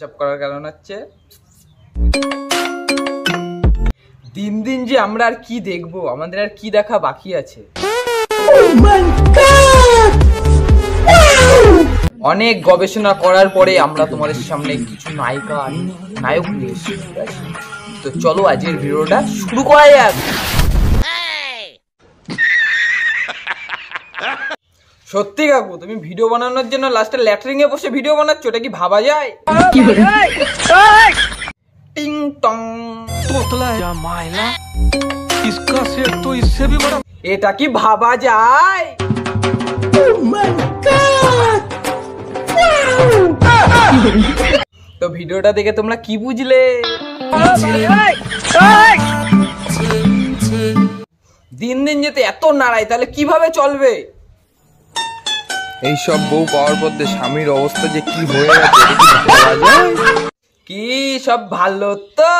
Disturb করার কারণ হচ্ছে দিন দিন যে আমরা আর কি দেখবো, আমাদের আর কি দেখা বাকি আছে। অনেক গবেষণা করার পরে আমরা তোমাদের সামনে কিছু নায়িকা আর নায়ক নিয়ে এসেছি। তো চলো আজকের ভিডিওটা শুরু করা যাক। সত্যি কাকু, তুমি ভিডিও বানানোর জন্য লাস্টে ল্যাটরিং এ বসে ভিডিও বানাচ্ছ, এটা কি ভাবা যায়? টিং টং এটা কি ভাবা যায়? তো ভিডিওটা দেখে তোমরা কি বুঝলে? দিন দিন যেতে এত নাড়াই, তাহলে কিভাবে চলবে? এইসব বউ পাওয়ার পর স্বামীর অবস্থা যে কি হয়ে গেছে কি সব ভালো তো?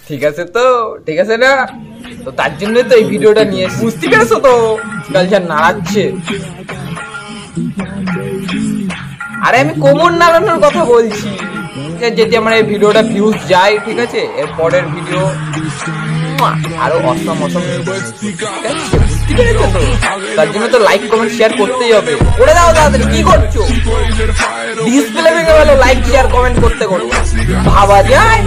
ঠিক আছে তো, ঠিক আছে না? তো তার জন্য তো এই ভিডিওটা নিয়ে বুঝতে পেরেছো তো কালচার নাড়াচ্ছে। আরে আমি কোমর নাড়ানোর কথা বলছি। যদি আমার এই ভিডিওটা ভিউজ যায়, ঠিক আছে, এর পরের ভিডিও আরো অসম তার জন্য তো লাইক কমেন্ট শেয়ার করতেই হবে। করে দাও তাড়াতাড়ি, কি করছো? ডিসপ্লে ভেঙে গেল, লাইক শেয়ার কমেন্ট করতে করো। ভাবা যায়?